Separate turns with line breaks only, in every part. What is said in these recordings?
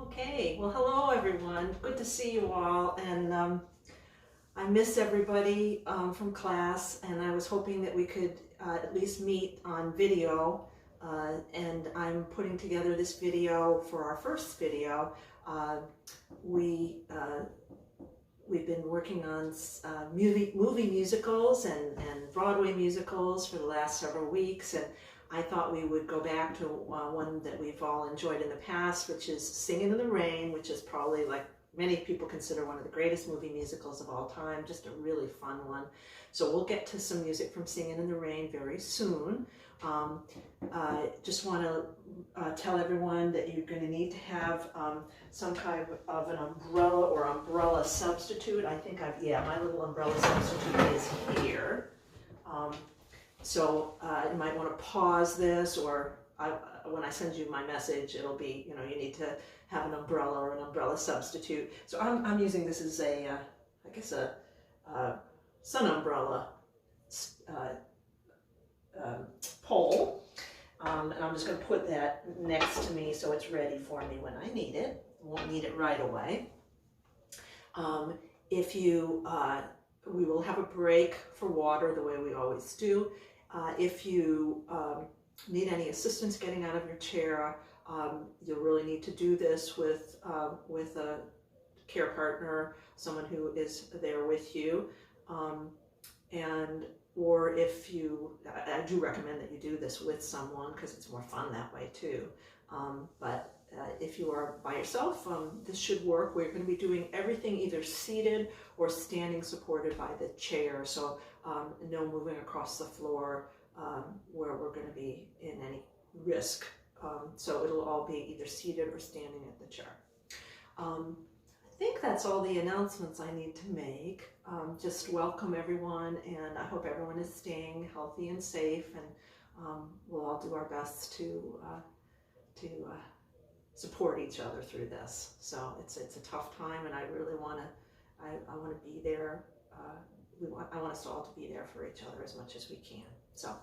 Okay, well, hello everyone. Good to see you all. And I miss everybody from class, and I was hoping that we could at least meet on video. And I'm putting together this video for our first video. We've been working on movie musicals and Broadway musicals for the last several weeks, and I thought we would go back to one that we've all enjoyed in the past, which is Singing in the Rain, which is probably, like many people consider, one of the greatest movie musicals of all time, just a really fun one. So we'll get to some music from Singing in the Rain very soon. Just want to tell everyone that you're going to need to have some kind of an umbrella or umbrella substitute. I think my little umbrella substitute is here. So you might want to pause this, or when I send you my message, it'll be, you need to have an umbrella or an umbrella substitute. So I'm using this as I guess a sun umbrella pole. And I'm just going to put that next to me so it's ready for me when I need it. I won't need it right away. We will have a break for water the way we always do. If you need any assistance getting out of your chair, you'll really need to do this with a care partner, someone who is there with you. Or if I do recommend that you do this with someone because it's more fun that way too. But if you are by yourself, this should work. We're going to be doing everything either seated or standing supported by the chair. So no moving across the floor where we're going to be in any risk. So it'll all be either seated or standing at the chair. I think that's all the announcements I need to make. Just welcome everyone, and I hope everyone is staying healthy and safe, and we'll all do our best to support each other through this. So it's a tough time, and I really want to be there. I want us all to be there for each other as much as we can. So,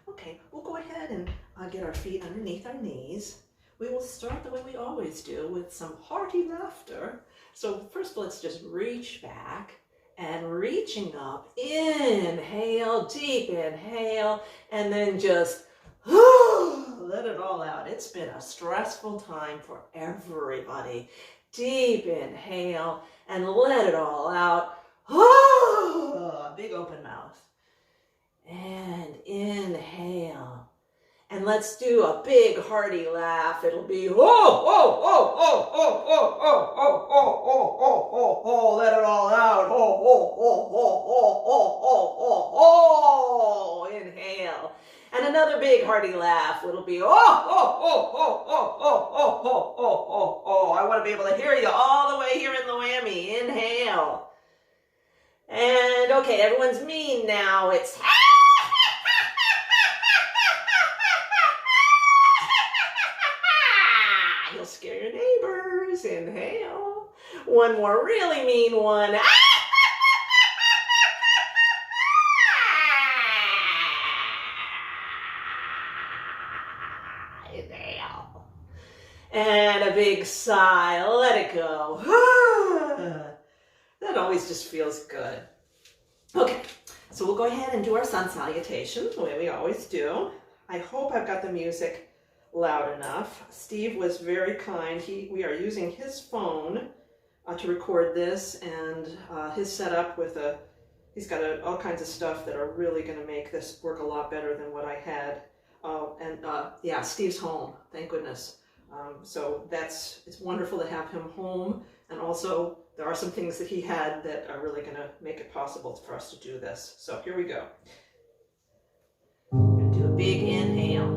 okay, we'll go ahead and get our feet underneath our knees. We will start the way we always do, with some hearty laughter. So first, let's just reach back, and reaching up, inhale, deep inhale, and then just let it all out. It's been a stressful time for everybody. Deep inhale, and let it all out. Big open mouth. And inhale. And let's do a big hearty laugh. It'll be let it all out. Inhale. And another big hearty laugh. It'll be I want to be able to hear you all the way here in the whammy. Inhale. And okay, everyone's mean now. It's you'll scare your neighbors. Inhale. One more really mean one. Inhale. And a big sigh. Let it go. That always just feels good. Okay, so we'll go ahead and do our sun salutation the way we always do. I hope I've got the music loud enough. Steve was very kind. We are using his phone to record this, and his setup he's got all kinds of stuff that are really going to make this work a lot better than what I had. Yeah, Steve's home, thank goodness. So it's wonderful to have him home, and also there are some things that he had that are really going to make it possible for us to do this. So here we go. We're going to do a big inhale.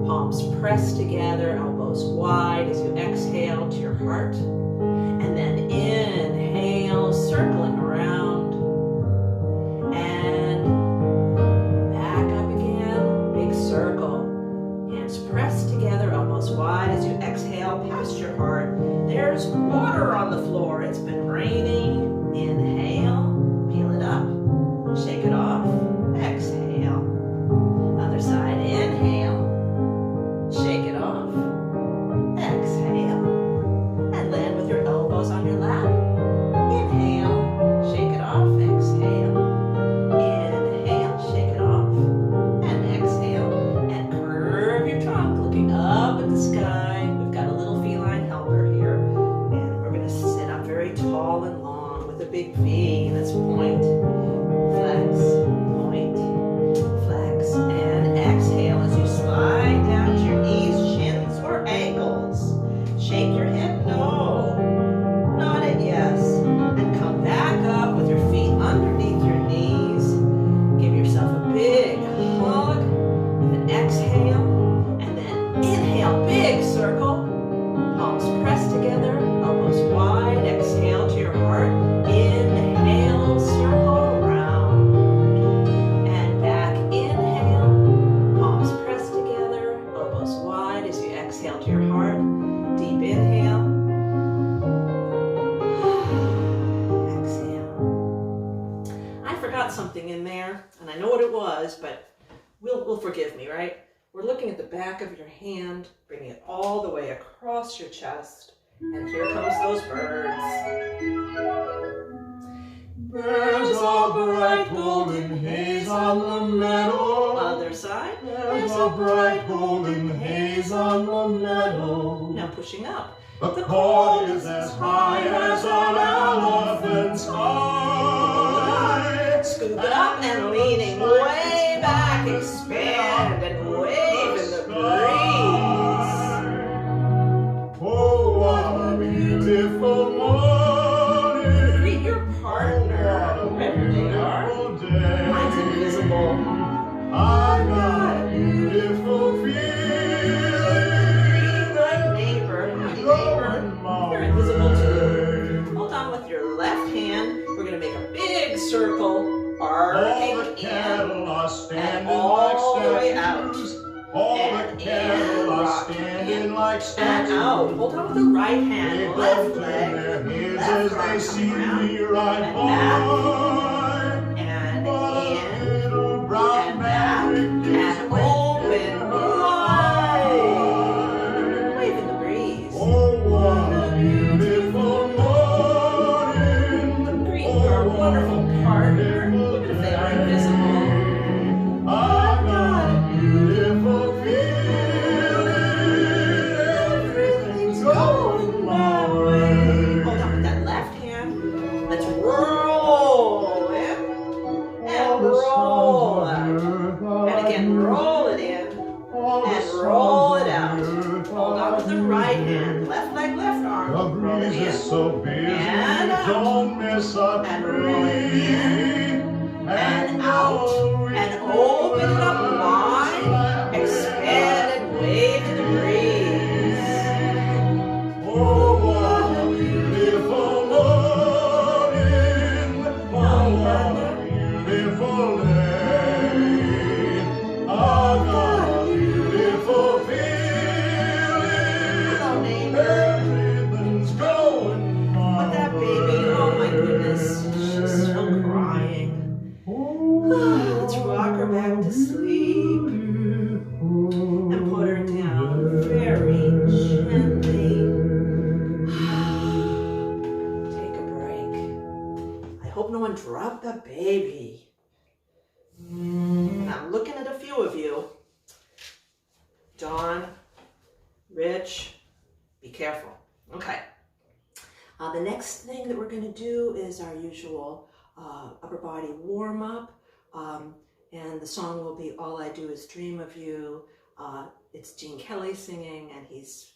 Palms pressed together, elbows wide as you exhale to your heart. And then inhale, circling around. And back up again, big circle. Hands pressed together, elbows wide as you exhale past your heart. There's water on the floor. It's been raining. Inhale, peel it up, shake it off, exhale. Other side, inhale, shake it off, exhale. Shake your head no. Nod it yes. And come back up with your feet underneath your knees. Give yourself a big hug with an exhale. And then inhale, big circle. Palms pressed together, elbows wide. Exhale to your heart. Inhale, circle round. And back, inhale. Palms pressed together, elbows wide as you exhale to your heart. Deep inhale. Exhale. I forgot something in there, and I know what it was, but will forgive me, right? We're looking at the back of your hand, bringing it all the way across your chest, and here comes those birds.
There's a bright golden haze on the meadow.
Other side.
There's a bright golden haze on the meadow.
Now pushing up.
The corn is as high as an elephant's eye.
Scoop it up and leaning way back, expand and wave in the breeze.
Oh, what a beautiful morning.
Greet your partner, wherever they are. Mine's invisible.
I got a beautiful feeling.
Good neighbor, you're invisible too. Hold on with your left hand. We're going to make a big circle.
All
Arcing
the cattle are
and
standing
all the
like
way out.
statues. All
And
the cattle
in,
are
rock,
standing
in,
like
and
statues.
out. Hold on with the right
They
hand,
go
left
to
leg,
their heads
left
as
arm
they see
coming around,
me ride
and
by.
and
But a
in,
little brown
and back,
maverick is
and
waving
open
by.
wide. Wave in the breeze.
Oh, what a beautiful morning.
Greet your wonderful partner, even if they are invisible.
I've got a beautiful feeling. Everything's going my way.
Hold on with that left hand. Let's roll in and roll out. And again, roll it in and roll it out. Hold on with the right hand. Left leg, left
The
arm. Roll it
breeze is
in
so busy,
and out.
don't miss a
And
tree.
roll it in and out. And open it up wide. Expand and wave in the breeze.
Oh, what a beautiful morning. Oh, what a beautiful day. I've got a beautiful feeling.
Hello, neighbor.
Everything's going my
But that baby, oh my goodness, she's still crying. Let's rock her back to sleep and put her down very gently. Take a break. I hope no one dropped the baby. And I'm looking at a few of you. Dawn, Rich, be careful. Okay. The next thing that we're going to do is our usual upper body warm-up. And the song will be All I Do Is Dream of You. It's Gene Kelly singing, and he's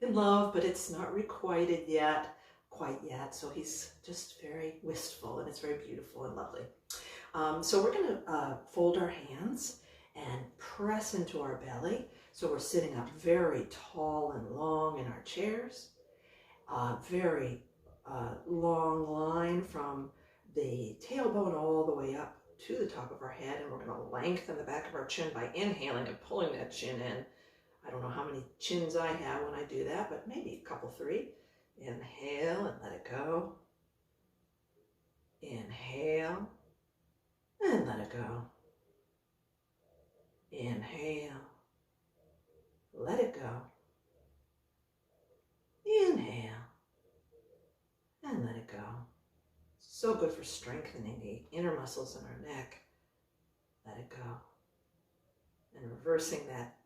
in love, but it's not requited yet, quite yet. So he's just very wistful, and it's very beautiful and lovely. So we're going to fold our hands and press into our belly. So we're sitting up very tall and long in our chairs. Very long line from the tailbone all the way up to the top of our head, and we're going to lengthen the back of our chin by inhaling and pulling that chin in. I don't know how many chins I have when I do that, but maybe a couple, 3. Inhale and let it go. Inhale and let it go. Inhale. Let it go. Inhale and let it go. So good for strengthening the inner muscles in our neck. Let it go. And reversing that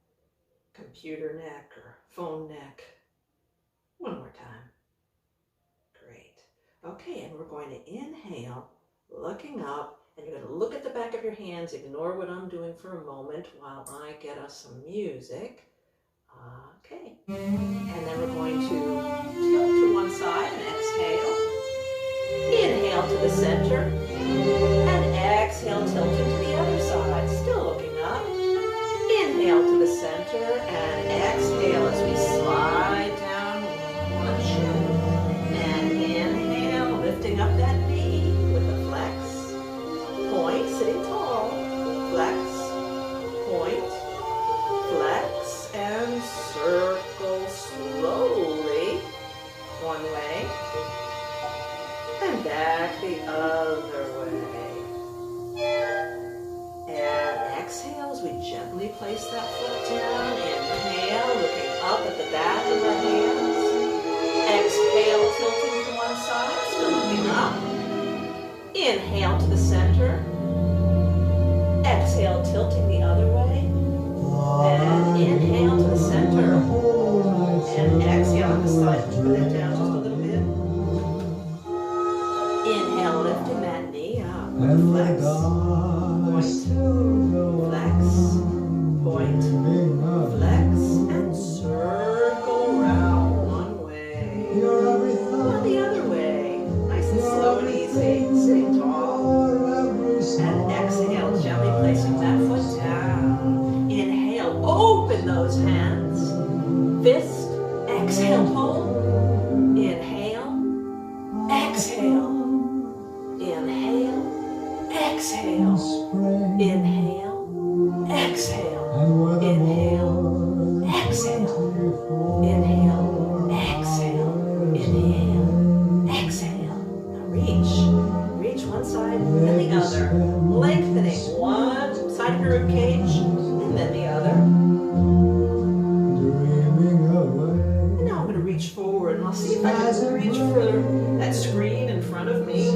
computer neck or phone neck. One more time. Great. Okay, and we're going to inhale, looking up, and you're going to look at the back of your hands, ignore what I'm doing for a moment while I get us some music. Okay. And then we're going the other way. And exhale as we gently place that foot down. Inhale, looking up at the back of the hands. Exhale, tilting to one side, still looking up. Inhale to the center. Exhale, tilting the other way. And inhale to the center. And exhale on the side, put that down just a little bit. Inhale, lifting that knee up. Flex. Point. Flex. Point. Flex. And circle around one way. Now the other way. Nice and slow and easy. Sitting tall. And exhale, gently placing that foot down. Inhale, open those hands. Fist. Exhale, hold. Inhale. Exhale. Inhale. Exhale. Inhale. Exhale. Inhale. Exhale. Inhale. Exhale. Inhale. Exhale. Now reach. Reach one side and the other. Lengthening one side of your rib cage and then the other. And now I'm going to reach forward and I'll see if I can reach for that screen in front of me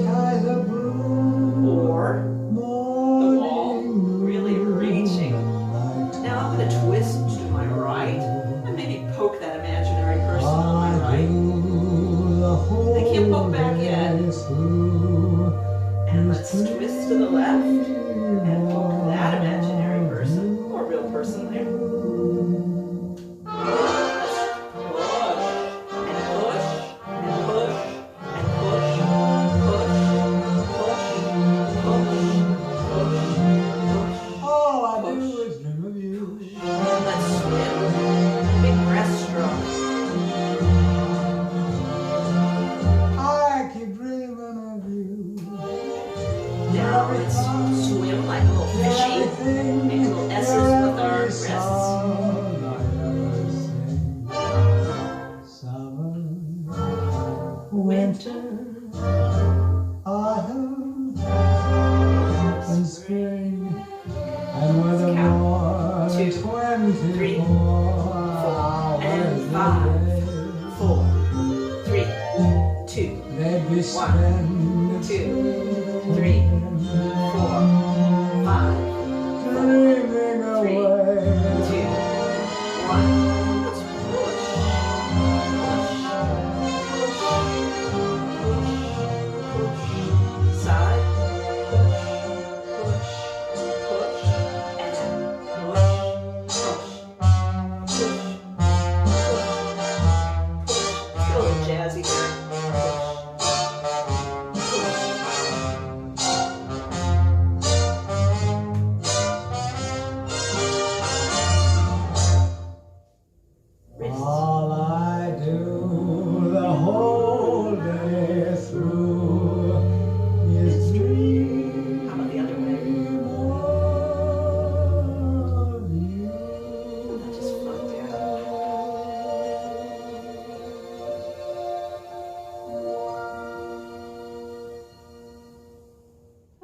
or the wall, really reaching. Now I'm going to twist to my right and maybe poke that imaginary person on my right. I can't poke back yet. And let's twist to the left and poke that imaginary person or real person there.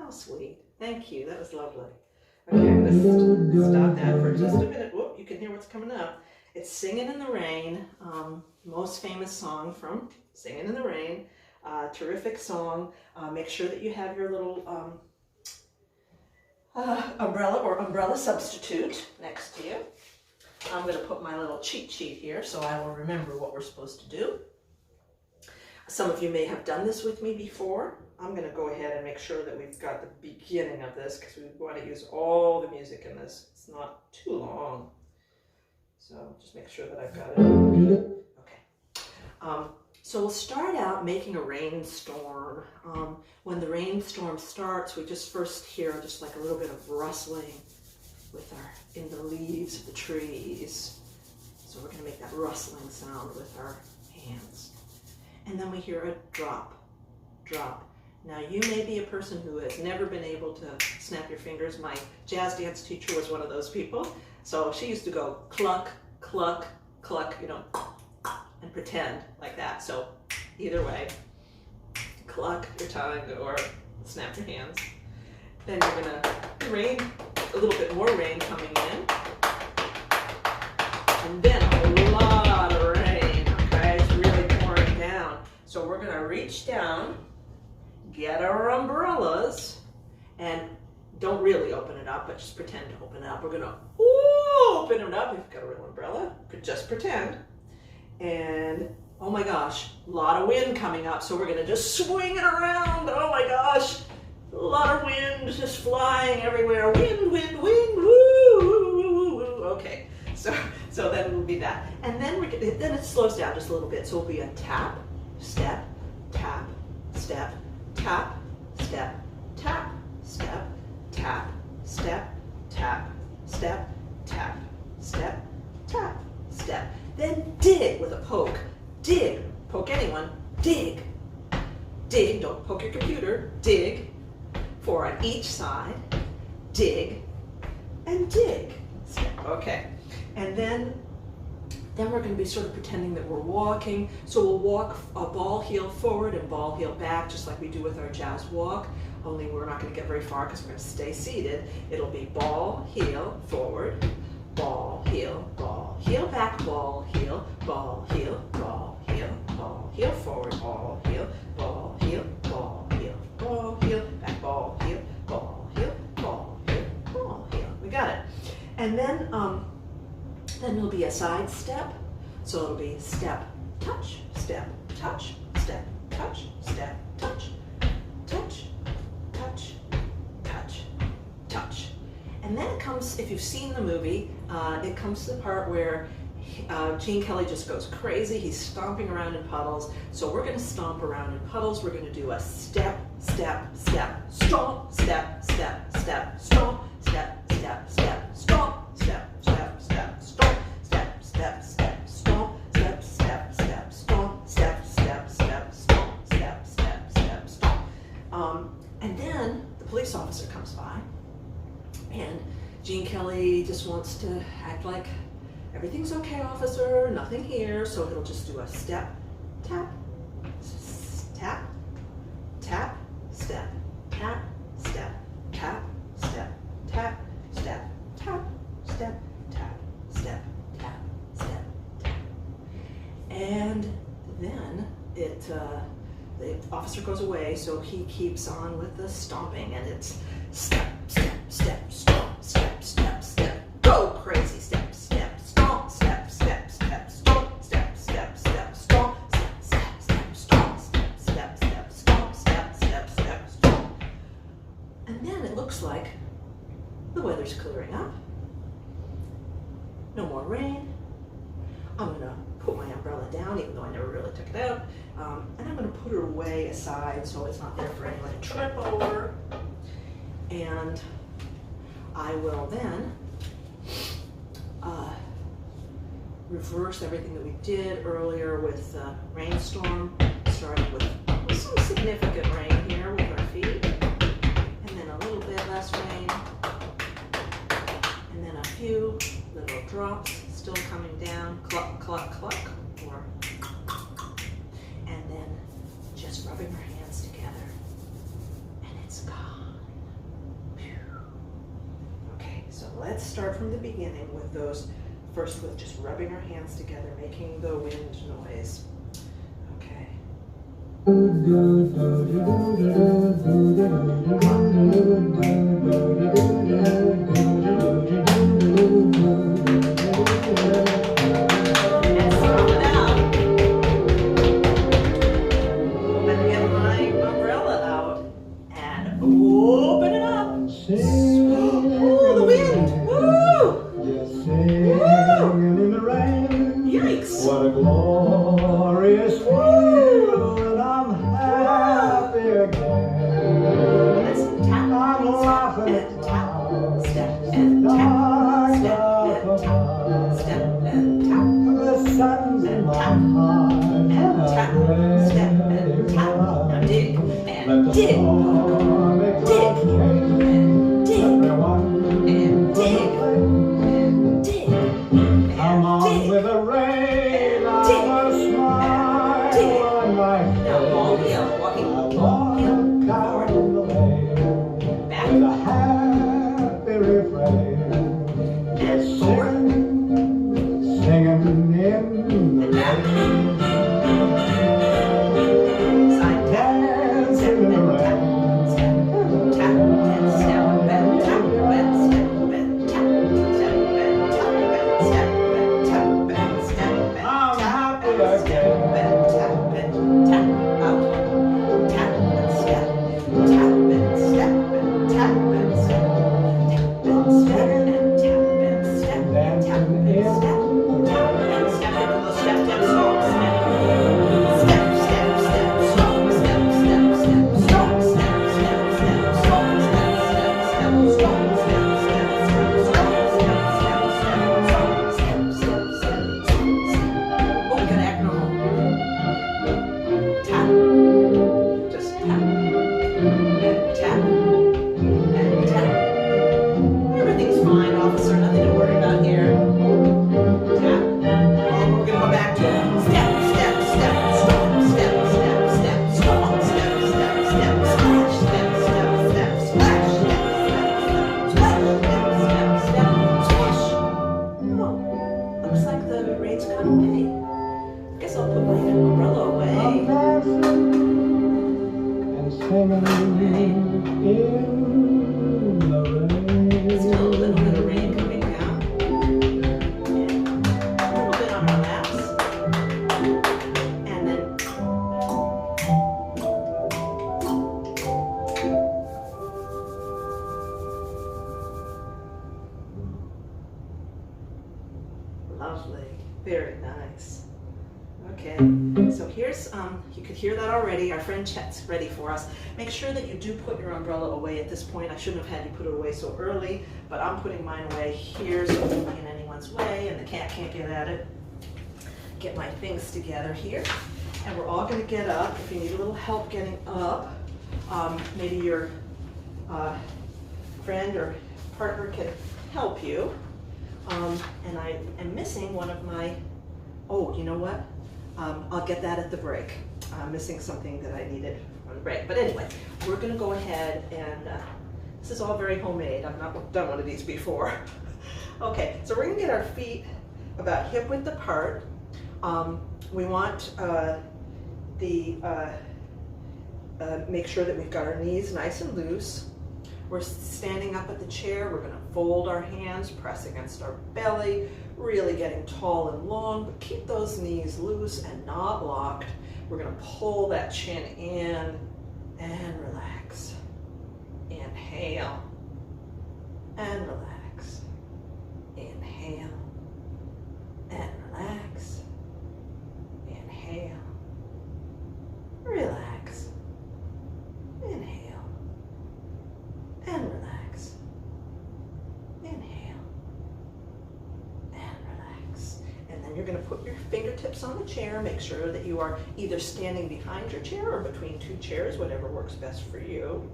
Sweet. Thank you. That was lovely. Okay, let's stop that for just a minute. Whoop, you can hear what's coming up. It's Singing in the Rain, most famous song from Singing in the Rain. Terrific song. Make sure that you have your little umbrella or umbrella substitute next to you. I'm going to put my little cheat sheet here so I will remember what we're supposed to do. Some of you may have done this with me before. I'm going to go ahead and make sure that we've got the beginning of this because we want to use all the music in this. It's not too long. So just make sure that I've got it. Okay. So we'll start out making a rainstorm. When the rainstorm starts, we just first hear just like a little bit of rustling in the leaves of the trees. So we're going to make that rustling sound with our hands. And then we hear a drop, drop. Now you may be a person who has never been able to snap your fingers. My jazz dance teacher was one of those people. So she used to go cluck, cluck, cluck, you know, and pretend like that. So either way, cluck your tongue or snap your hands. Then you're gonna rain, a little bit more rain coming in. And then a lot of rain, okay? It's really pouring down. So we're gonna reach down, get our umbrellas, and don't really open it up, but just pretend to open it up. We're gonna open it up. If you've got a real umbrella, just pretend. And oh my gosh, a lot of wind coming up. So we're gonna just swing it around. Oh my gosh, a lot of wind just flying everywhere. Wind, wind, wind, woo, woo, woo, woo. Okay, so then it will be that. And then then it slows down just a little bit. So it'll be a tap, step, tap, step, tap, step, tap, step, tap, step, tap, step, tap, step, tap, step. Then dig with a poke. Dig. Poke anyone. Dig. Dig. Don't poke your computer. Dig. 4 on each side. Dig. And dig. Step. Okay. And then we're going to be sort of pretending that we're walking. So we'll walk a ball heel forward and ball heel back, just like we do with our jazz walk. Only we're not going to get very far because we're going to stay seated. It'll be ball, heel, forward, ball, heel, back, ball, heel, ball, heel, ball, heel, ball, heel, forward, ball, heel, ball, heel, ball, heel, ball, heel, back, ball, heel, ball, heel, ball, heel, ball, heel. We got it. And then it'll be a side step. So it'll be step, touch, step, touch, step, touch, step, touch, touch, touch, touch, touch. And then it comes, if you've seen the movie, it comes to the part where Gene Kelly just goes crazy. He's stomping around in puddles. So we're going to stomp around in puddles. We're going to do a step, step, step, stomp, step, step, step, stomp, step, step, step, stomp, step, step, step, stomp, step, step, step, stomp, step, step, step, stomp, step, step, step, stomp, step, step, step, stomp. And then the police officer comes by, and Gene Kelly just wants to act like everything's okay, officer, nothing here. So he'll just do a step, tap, tap, tap, step, tap, step, tap, step, tap, step, tap, step, tap, step, tap, step, tap. And then the officer goes away, so he keeps on with the stomping, and it's step, step, step, stomp, step, step, step, go crazy, step, step, stomp, step, step, step, stomp, step, step, step, stomp, step, step, step, stomp, step, step, step, stomp, step, step, step, stomp. And then it looks like the weather's clearing up. No more rain. I'm gonna put my umbrella down, even though I never really took it out. And I'm gonna put her way aside so it's not there for anyone to trip over. And I will then reverse everything that we did earlier with rainstorm, starting with some significant rain here with our feet, and then a little bit less rain, and then a few little drops still coming down, cluck, cluck, cluck, and then just rubbing our hands together, and it's gone. Okay, so let's start from the beginning with those, first with just rubbing our hands together, making the wind noise. Okay.
What a glorious feeling, I'm happy again. I'm laughing at clouds, dark clouds, the sun's in my heart, I'm ready for life. Let the storm make love change everyone into a place. Come on with the rain.
Now, ball heel. walking,
walk
heel,
down
forward,
the lane
back,
with a happy refrain,
and forward,
singing in the
and back.
rain,
Side tap, step,
dancing in the
and tap,
rain.
step, tap, and step, and tap, and step, and tap, step, and tap, and step, and tap, and step, and
I'm
tap,
happy
and step,
again.
and tap, and tap, out, tap, and step, tap, and step, and tap, and step, tap, and step, and tap, and step, and tap, and step, tap, and step, into the step, step, slow, step. Step, step, step, slow, step, step, step, slow, step, step, step, slow, step, step, step, slow, step, step, step, slow, step, step, step, slow, step, step, step. Oh, we gotta act normal. Tap, just tap, and tap, and tap. Everything's fine, officer, nothing to worry about here. Tap. Oh, we're gonna go back to step, step, step, stop, step, step, step, stop, step, step, step, splash, step, step, step, splash, step, step, step, step, splash. Oh, looks like the rain's gone away. Guess I'll put my umbrella
I'm
away.
dancing and singing in the rain.
Still a little bit of rain coming down. And a little bit on our laps. And then lovely, very nice. Okay, so here's, you could hear that already. Our friend Chet's ready for us. Make sure that you do put your umbrella away at this point. I shouldn't have had you put it away so early, but I'm putting mine away here so it won't be in anyone's way and the cat can't get at it. Get my things together here. And we're all gonna get up. If you need a little help getting up, maybe your friend or partner can help you. And I am missing one of my, oh, you know what? I'll get that at the break. I'm missing something that I needed on the break. But anyway, we're gonna go ahead and, this is all very homemade. I've not done one of these before. Okay, so we're gonna get our feet about hip width apart. We want make sure that we've got our knees nice and loose. We're standing up at the chair. We're gonna fold our hands, press against our belly, really getting tall and long, but keep those knees loose and not locked. We're gonna pull that chin in and relax. Inhale and relax. Inhale and relax. Inhale. Relax. Inhale and relax. Inhale and relax. And then you're going to put your fingertips on the chair. Make sure that you are either standing behind your chair or between two chairs, whatever works best for you.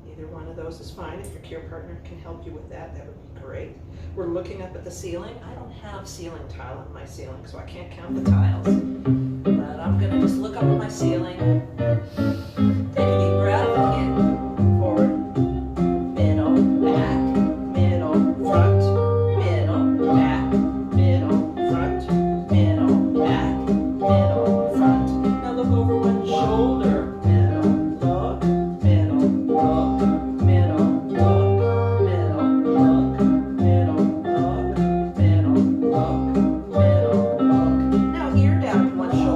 Either one of those is fine. If your care partner can help you with that, that would be great. We're looking up at the ceiling. I don't have ceiling tile on my ceiling, so I can't count the tiles. But I'm going to just look up at my ceiling. Take a deep breath in, forward, middle, back, middle, front, middle, back, middle, front, middle, back, middle, front. Now look over one shoulder, middle, look, middle, look, middle, look, middle, look, middle, look, middle, look, middle, look. Now ear down one shoulder.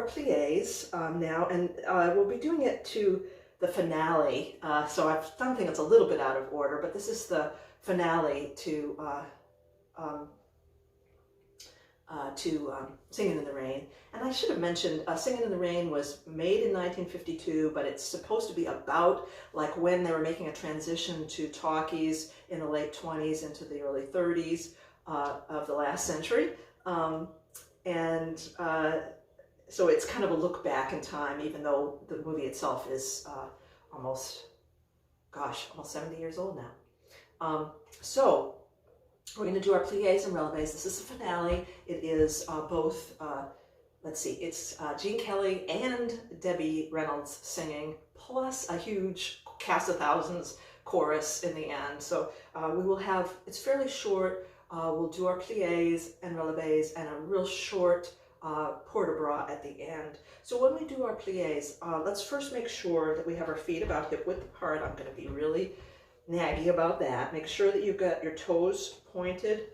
our pliés now, and we'll be doing it to the finale. So I've done things a little bit out of order, but this is the finale to Singing in the Rain. And I should have mentioned, Singing in the Rain was made in 1952, but it's supposed to be about like when they were making a transition to talkies in the late 20s into the early 30s of the last century. So it's kind of a look back in time, even though the movie itself is almost 70 years old now. So we're going to do our pliés and relevés. This is the finale. It is both, let's see, it's Gene Kelly and Debbie Reynolds singing, plus a huge cast of thousands chorus in the end. So we will have, it's fairly short. We'll do our pliés and relevés and a real short port de bras at the end. So when we do our pliés, let's first make sure that we have our feet about hip width apart. I'm going to be really naggy about that. Make sure that you've got your toes pointed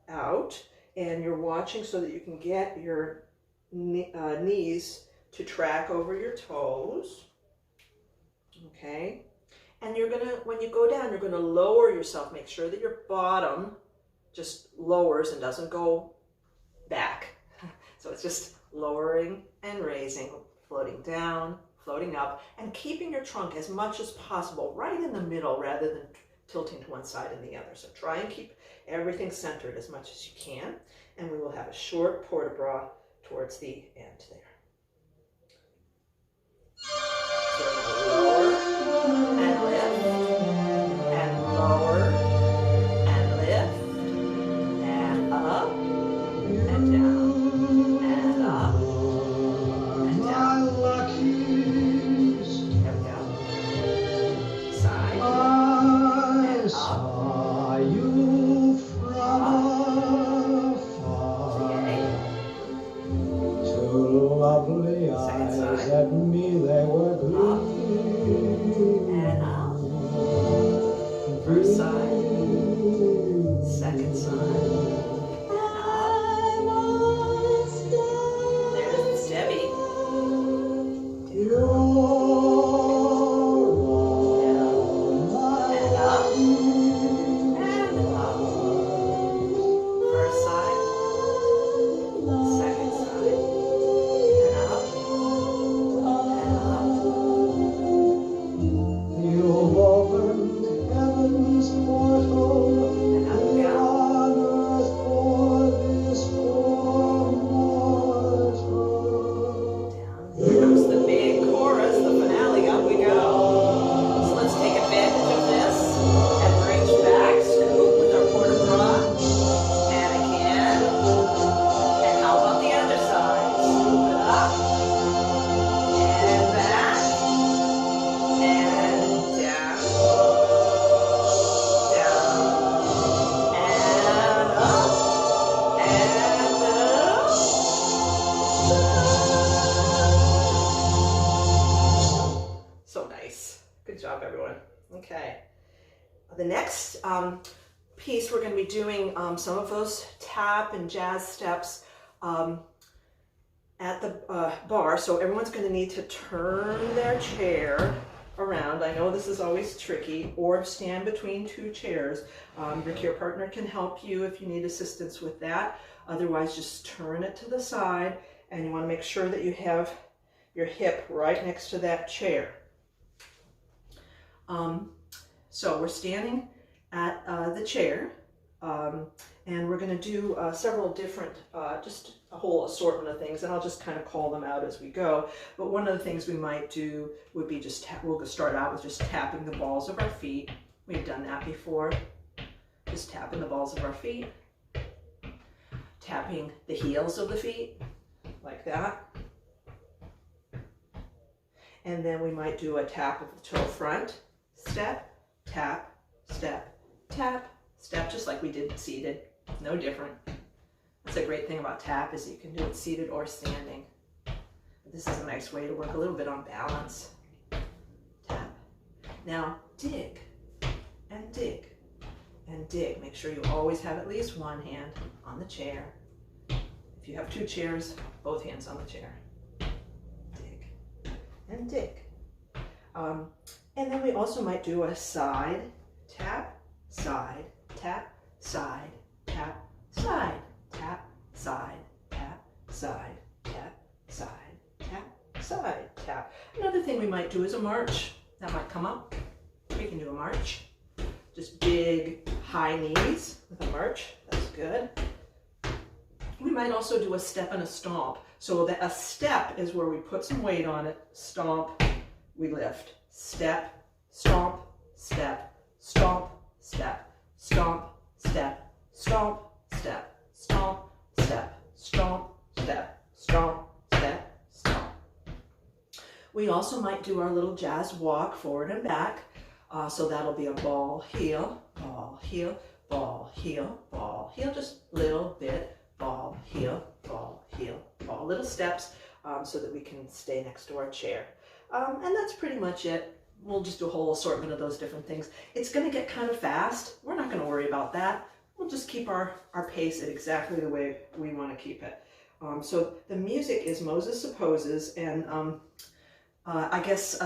out and you're watching so that you can get your knees to track over your toes. Okay. And you're going to, when you go down, you're going to lower yourself. Make sure that your bottom just lowers and doesn't go back. So it's just lowering and raising, floating down, floating up, and keeping your trunk as much as possible right in the middle rather than tilting to one side and the other. So try and keep everything centered as much as you can, and we will have a short port de bras towards the end there. So lower and lift, and lower and lift, and up and down.
At me they were gleaming.
And up. First side. Second side. And up. There's Debbie. And up. And up. First side. Second side. And up.
You've opened heaven's portal, and honors for this poor mortal.
Here comes the big chorus, the finale. Up we go. So let's take advantage of this and reach back, scoop with our port de bras, and again. And how about the other side? Scoop it up, and back, and down, and up, and up. So nice. Good job, everyone. Okay. The next piece, we're going to be doing some of those tap and jazz steps at the bar. So everyone's going to need to turn their chair around. I know this is always tricky, or stand between two chairs. Your care partner can help you if you need assistance with that. Otherwise, just turn it to the side, and you want to make sure that you have your hip right next to that chair. So we're standing at the chair, and we're going to do several different, just a whole assortment of things, and I'll just kind of call them out as we go. But one of the things we might do would be just, we'll start out with just tapping the balls of our feet. We've done that before. Just tapping the balls of our feet. Tapping the heels of the feet, like that. And then we might do a tap of the toe front, step, tap, step, tap, step, just like we did seated, no different. That's a great thing about tap, is you can do it seated or standing. This is a nice way to work a little bit on balance. Tap. Now dig, and dig, and dig. Make sure you always have at least one hand on the chair. If you have two chairs, both hands on the chair. and dig. And then we also might do a side tap, side tap, side tap, side tap, side tap, side tap, side tap, side tap. Another thing we might do is a march. That might come up. We can do a march. Just big high knees with a march. That's good. We might also do a step and a stomp. So that a step is where we put some weight on it. Stomp, we lift. Step, stomp, step, stomp, step, stomp, step, stomp, step, stomp, step, stomp, step, stomp, step, stomp. We also might do our little jazz walk forward and back. So that'll be a ball, heel, ball, heel, ball, heel, ball, heel, just little bit, ball, heel, ball, heel, ball, little steps so that we can stay next to our chair. And that's pretty much it. We'll just do a whole assortment of those different things. It's going to get kind of fast. We're not going to worry about that. We'll just keep our pace at exactly the way we want to keep it. So the music is Moses Supposes, and I guess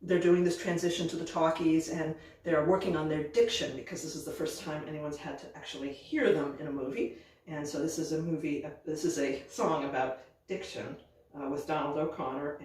they're doing this transition to the talkies, and they're working on their diction because this is the first time anyone's had to actually hear them in a movie. And so this is a movie, this is a song about diction with Donald O'Connor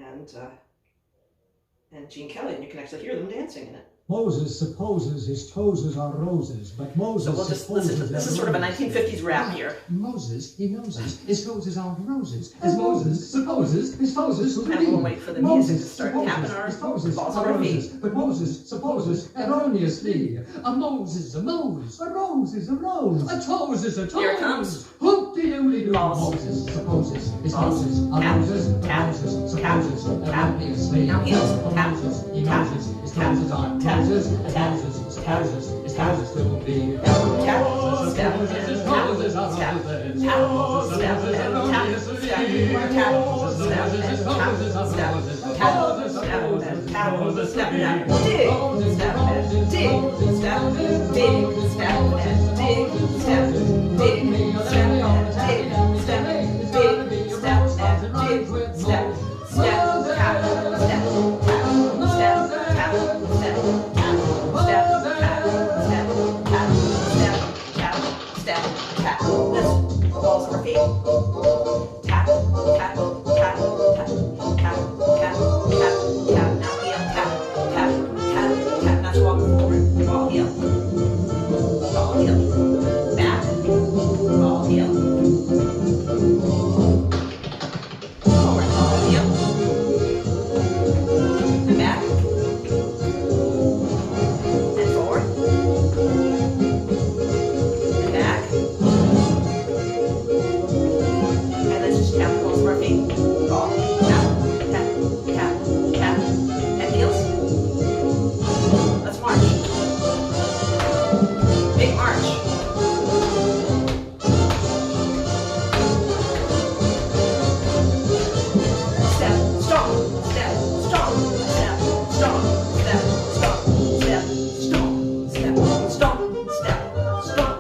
and Gene Kelly, and you can actually hear them dancing in it.
Moses supposes his toes are roses, but Moses
So we'll just listen to this. Is sort of a 1950s rap here.
Moses, he knows his toes aren't roses, as Moses supposes his toes are
And we'll wait for the music to start tapping our balls on our feet.
But Moses supposes erroneously. A Mose is a Mose, a rose is a rose, a toes is a toes.
Here it comes.
Hoop-de-doodly-doo.
Balls.
Moses supposes his
Balls.
toes are
Tap.
roses,
Tap.
Moses
Tap.
supposes
Tap.
erroneously.
Now heels.
A
Tap.
Moses, he
Tap.
knows his
Tap.
toes aren't
Tap.
roses, as
Tap.
Moses supposes his toes to be.
Tap, step, and tap, step, tap, step, and tap, step, tap, step, and tap, step, and tap, step, and dig, step, and dig, step, and dig, step, and dig, step, dig, step, and dig, step, and dig, step, and dig, step, step, tap, step, tap, step, tap, step, tap, step, step, tap. Let's balls on our feet. Tap, tap, tap, tap, tap, tap, tap, tap. Now heel, tap, tap, tap, tap. Now walk forward. Ball heel. Ball heel. Back. Ball heel. Forward. Ball heel. And back. And forward. And back. And let's just tap the balls of our feet. Ball. Tap, tap, tap, tap. And heels. Let's march. Big march. Step, stomp, step, stomp, step, stomp, step, stomp, step, stomp, step, stomp, step, stomp.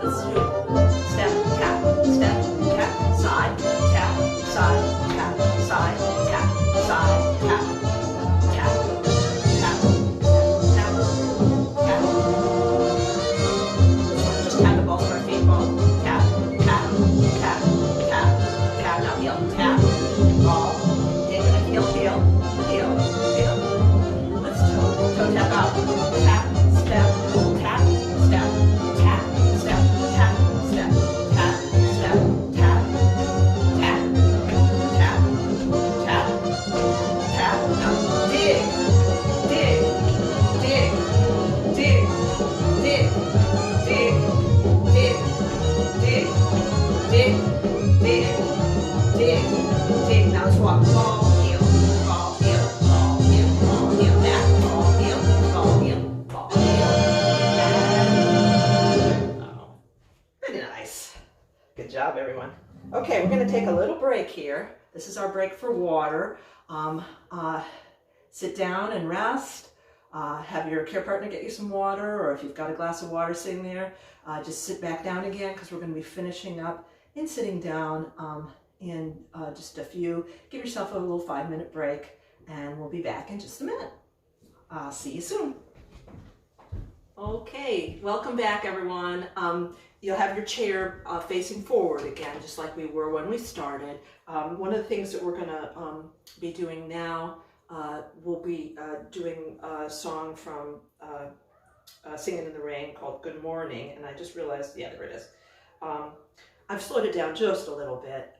Let's do step, tap, side, tap, side, tap, side, tap, side, tap, tap, tap, tap, tap. Just tap the balls of our feet, ball, tap, tap, tap, tap, tap. Now heel, tap, ball, dig in the heel, heel, heel, heel. Let's toe tap out, tap, step, tap, step, tap, step, tap, step, tap, step, tap, tap, tap, tap, tap. Now dig, dig, dig, dig, dig, dig, dig, dig, dig, dig, dig, dig. Now let's walk. Ball, heel, ball, heel, ball, heel, ball, heel, back, ball, heel, ball, heel, ball, heel. And pretty nice. Good job, everyone. Okay, we're going to take a little break here. This is our break for water. Sit down and rest. Have your care partner get you some water, or if you've got a glass of water sitting there, just sit back down again because we're going to be finishing up in sitting down in just a few. Give yourself a little 5-minute break, and we'll be back in just a minute. I'll see you soon. Okay, welcome back, everyone. You'll have your chair facing forward again, just like we were when we started. One of the things that we're going to be doing now, we'll be doing a song from Singing in the Rain called Good Morning, and I just realized, yeah, there it is. I've slowed it down just a little bit.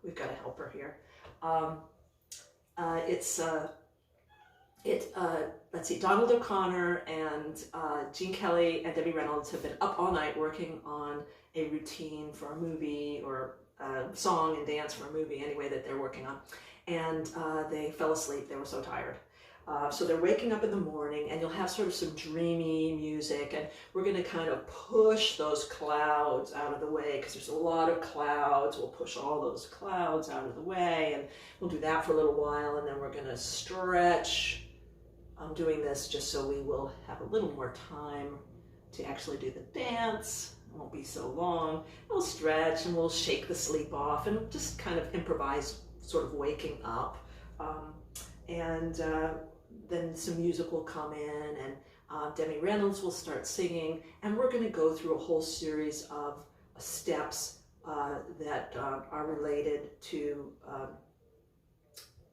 We've got a helper here. Let's see, Donald O'Connor and Gene Kelly and Debbie Reynolds have been up all night working on a routine for a movie, or a song and dance for a movie anyway that they're working on. And they fell asleep, they were so tired. So they're waking up in the morning, and you'll have sort of some dreamy music, and we're going to kind of push those clouds out of the way, because there's a lot of clouds. We'll push all those clouds out of the way, and we'll do that for a little while, and then we're going to stretch. I'm doing this just so we will have a little more time to actually do the dance. It won't be so long. We'll stretch, and we'll shake the sleep off, and just kind of improvise sort of waking up. Then some music will come in, and Debbie Reynolds will start singing, and we're going to go through a whole series of steps that are related to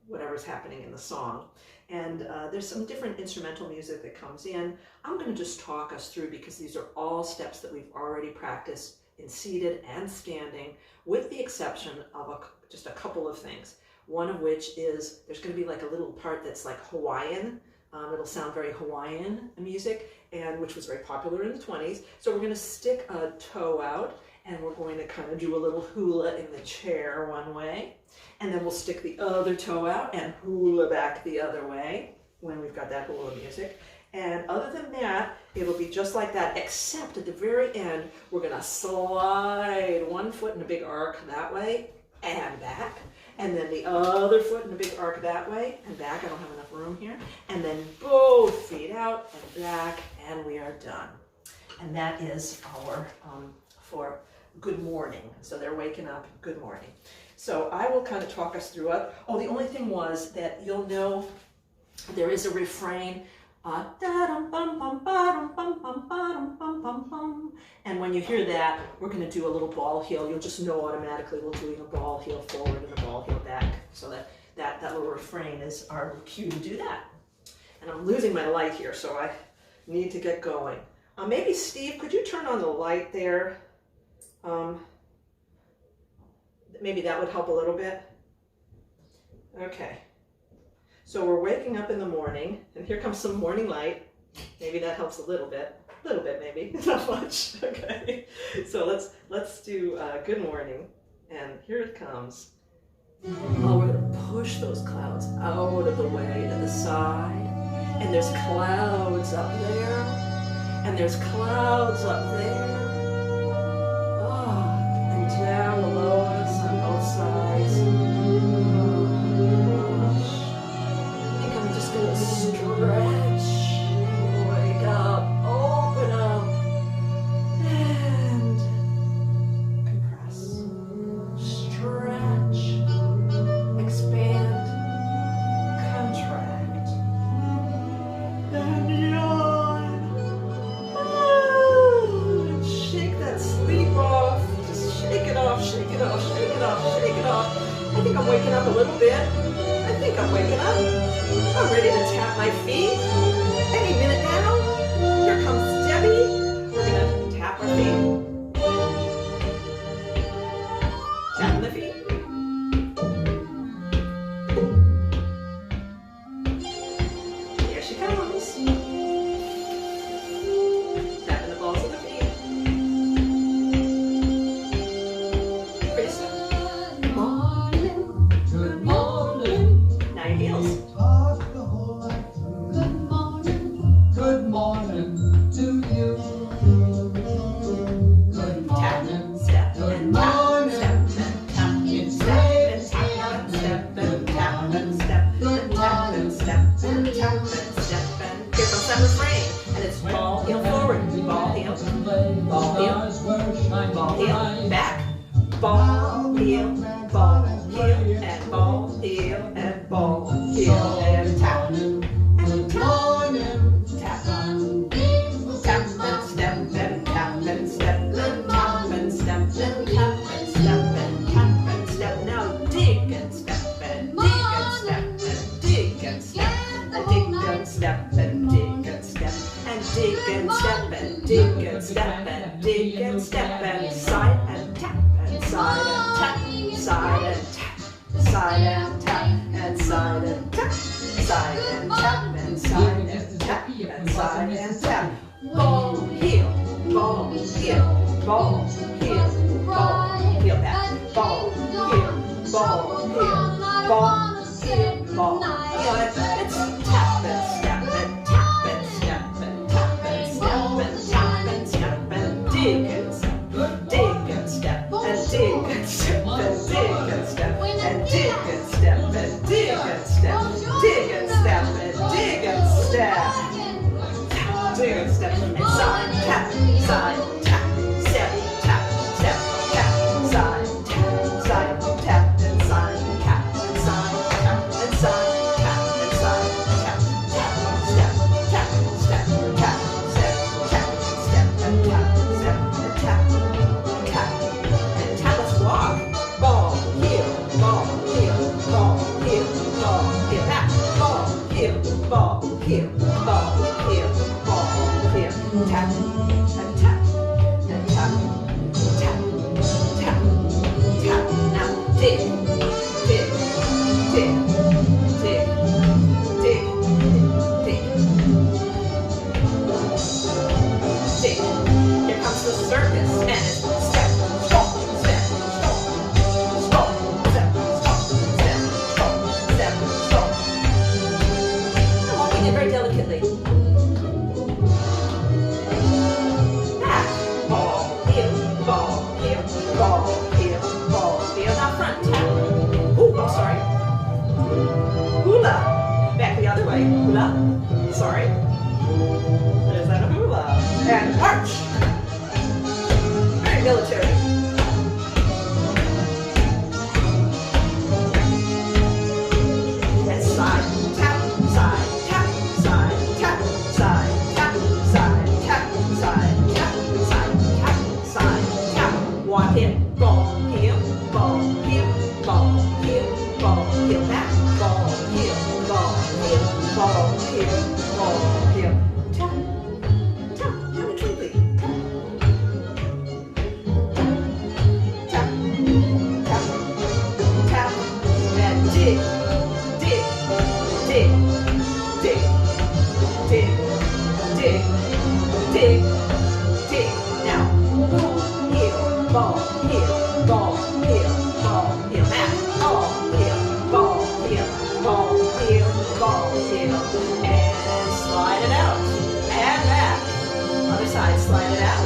whatever's happening in the song. And there's some different instrumental music that comes in. I'm going to just talk us through, because these are all steps that we've already practiced in seated and standing, with the exception of just a couple of things. One of which is there's going to be like a little part that's like Hawaiian. It'll sound very Hawaiian music, and which was very popular in the 20s. So we're going to stick a toe out, and we're going to kind of do a little hula in the chair one way, and then we'll stick the other toe out and hula back the other way when we've got that hula music. And other than that, it'll be just like that, except at the very end, we're going to slide one foot in a big arc that way and back. And then the other foot in a big arc that way and back. I don't have enough room here. And then both feet out and back, and we are done. And that is our, for good morning. So they're waking up, good morning. So I will kind of talk us through it. Oh, the only thing was that you'll know there is a refrain. And when you hear that, we're going to do a little ball heel. You'll just know automatically we're doing a ball heel forward and a ball heel back. So that little refrain is our cue to do that. And I'm losing my light here, so I need to get going. Maybe Steve, could you turn on the light there? Maybe that would help a little bit. Okay. So we're waking up in the morning, and here comes some morning light. Maybe that helps a little bit maybe, not much. Okay, so let's do good morning, and here it comes. Oh, we're gonna push those clouds out of the way to the side, and there's clouds up there, and there's clouds up there. And down below us on both sides. Stretch, wake up, open up, and compress. Stretch, expand, contract, and yawn. And shake that sleep off. Just shake it off, shake it off, shake it off, shake it off. I think I'm waking up a little bit. I think I'm waking up. I'm ready to tap my feet. Any minute now. Here comes Debbie. We're going to tap our feet. Tapping the feet. Here she comes. Tapping the balls of the feet. Pretty soon.
Good morning. Good morning.
Now your heels.
Good morning to you. Good morning.
Step
Good
and tap,
morning.
step and tap,
It's
step and
late.
tap, step and tap, and step and tap, and step and tap, and step and here comes that refrain, and it's ball heel forward, ball heel, ball heel, ball heel, back, ball heel, ball, heel, and ball, heel, and ball, heel, and tap, and tap, tap, tap, and step, and tap, and step, and tap, and step, and tap, and step, and tap, and step. Now dig and step, and dig and step, and dig and step, and dig and step, and dig and step, and dig and step, and dig and step, and dig and step, and side and tap, and side and tap, side and tap, side and tap, and side and tap, side and tap, and side and tap, and side and tap. Ball, heel, ball, heel, ball, heel, ball, heel back, ball, heel, ball, heel, ball, heel, ball, heel. It's tap and step and tap and step and tap and step and tap and step and dig and step, dig and step and dig and step and dig and step and dig and step and dig and step, dig and step and dig and step. Dig and step, and side, tap, side, tap, step, tap, step, tap, side, tap, side, tap, and side, tap, and side, tap, and side, tap, and side, tap, tap, step, tap, step, tap, step, tap, step, and tap, step, and tap, tap, and tap. Let's walk. Ball, heel, ball, heel, ball, heel, ball, heel, back, ball, heel, ball, heel, ball, heel. Tap and tap and tap, tap, tap, tap. Now dig, dig, dig, dig, dig, dig, dig. Here comes the circus and it's step, stop, step, stop, stop, step, stop, step, stop, step, stop. I'm walking it very delicately. Ball, heel, ball, heel. Now front tap. Ooh, I'm sorry. Hula. Back the other way. Hula. Sorry. There's that a hula. And march. Very military. And side tap, side tap, side tap, side tap, side tap, side tap, side tap, side tap. Walk in, ball, heel, ball, heel, ball, heel, ball, heel, back, ball, heel, ball, heel, ball, heel, ball, heel. Tap, tap, have a twinkly. Tap, tap, tap, and dig, dig, dig, dig, dig, dig, dig, dig. Now, ball, heel, ball, heel, ball, heel, ball, heel, back, ball, heel, ball, heel, ball, heel, ball, heel, and slide it out, and back. Other side, slide it out,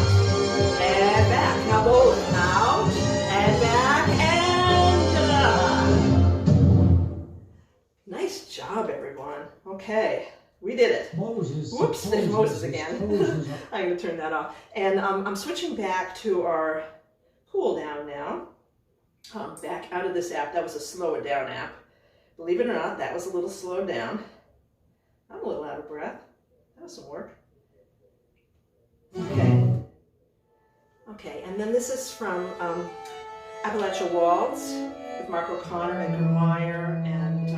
and back. Now both out, and back, and nice job, everyone. Okay, we did it.
Moses.
Whoops, there's Moses again.
Moses.
I'm going to turn that off. And I'm switching back to our cool down now. Back out of this app. That was a slow it down app. Believe it or not, that was a little slowed down. I'm a little out of breath. That was some work. Okay. Okay, and then this is from Appalachia Waltz with Mark O'Connor, Edgar Meyer, and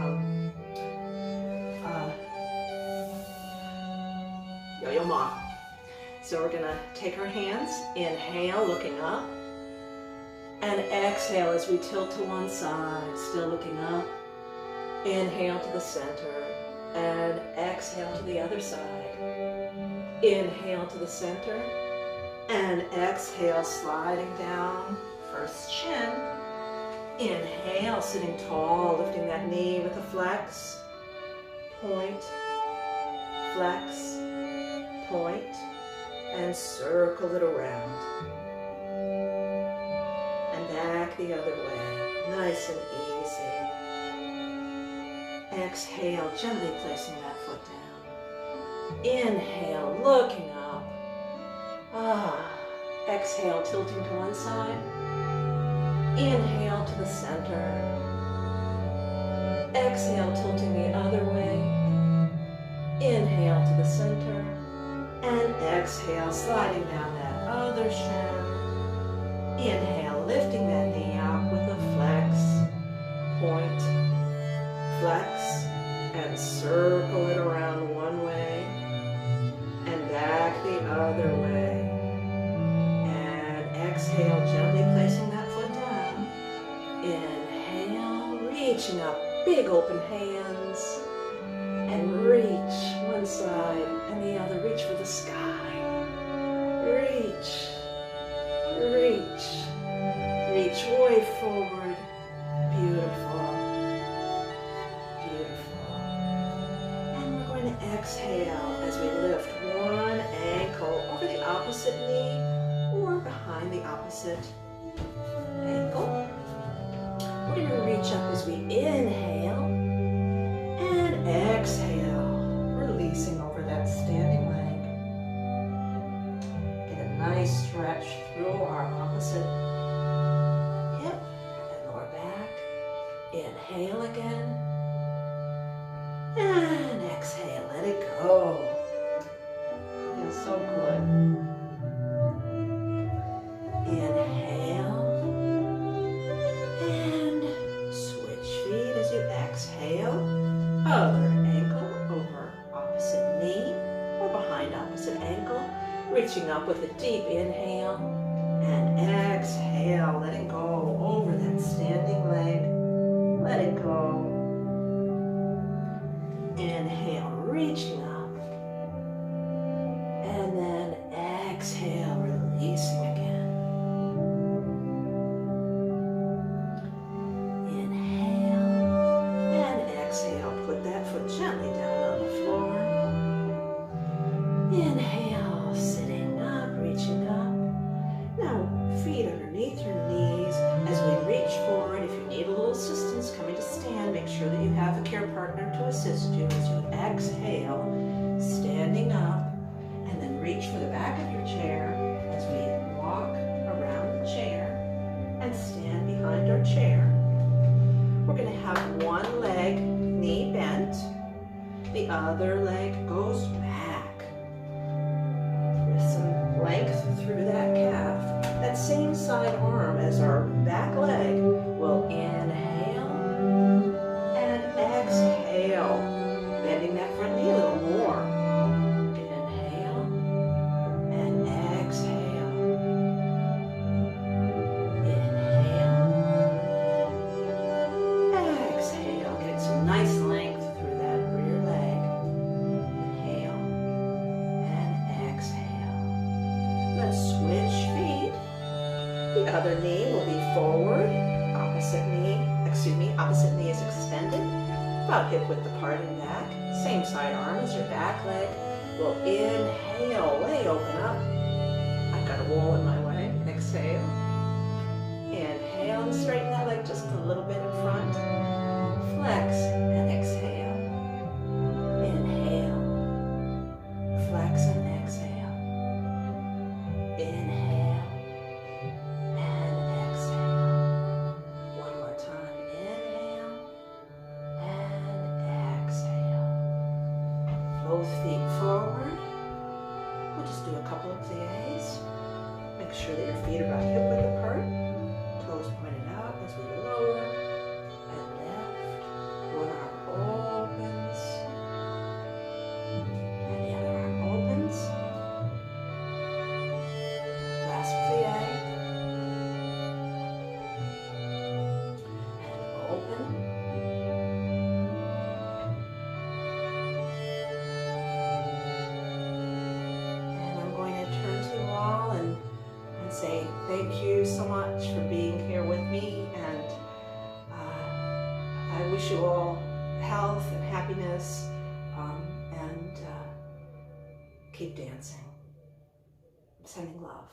Yo-Yo Ma. So we're gonna take our hands, inhale, looking up, and exhale as we tilt to one side, still looking up. Inhale to the center, and exhale to the other side. Inhale to the center, and exhale, sliding down, first chin. Inhale, sitting tall, lifting that knee with a flex, point, flex, point, and circle it around. And back the other way, nice and easy. Exhale, gently placing that foot down. Inhale, looking up. Exhale, tilting to one side. Inhale to the center. Exhale, tilting the other way. Inhale to the center. And exhale, sliding down that other shin. Inhale, lifting that knee up with a flex. Point, flex, and circle it around one way. And back the other way. And exhale, gently placing that foot down. Inhale, reaching up, big open hands. And reach one side and the other. Reach for the sky. Reach. Reach. Reach way forward. Beautiful. Beautiful. And we're going to exhale as we lift one ankle over the opposite knee or behind the opposite ankle. We're going to reach up as we inhale and exhale, releasing over that standing leg. Get a nice stretch through our opposite hip and lower back. Inhale again. And exhale, let it go. Feels so good. Inhale. And switch feet as you exhale. Other ankle over opposite knee or behind opposite ankle. Reaching up with a deep inhale and exhale, letting go over that standing leg. Let it go. Inhale, reaching up. And then exhale, releasing again. Inhale and exhale. Put that foot gently down on the floor. Inhale, sitting up, reaching up. Now, feet underneath your knees as we reach forward. If you need a little assistance coming to stand, make sure that you have a care partner to assist you as you exhale, standing up, and then reach for the back of your chair as we walk around the chair and stand behind our chair. We're going to have one leg knee bent, the other leg goes back with some length through that calf. That same side arm as our back leg will inhale and exhale, bending that front knee a little more. Inhale and exhale. Inhale. Exhale. Get some nice length through that rear leg. Inhale and exhale. Let's switch feet. The other knee will be forward. Opposite knee is extended. About hip width apart and back. Same side arm as your back leg. We'll inhale, way open up. I've got a wall in my way. Exhale. Inhale and straighten that leg just a little bit in front. Flex and exhale. Inhale. Flex and exhale. Inhale and exhale. One more time. Inhale and exhale. Both feet forward. We'll just do a couple of pliés. Make sure that your feet are about hip width apart. Toes pointed out as we lower and lift. One arm opens and the other arm opens. Last plié. And open. And I'm going to turn to you all and say thank you so much for being here with me, and I wish you all health and happiness, and keep dancing. I'm sending love.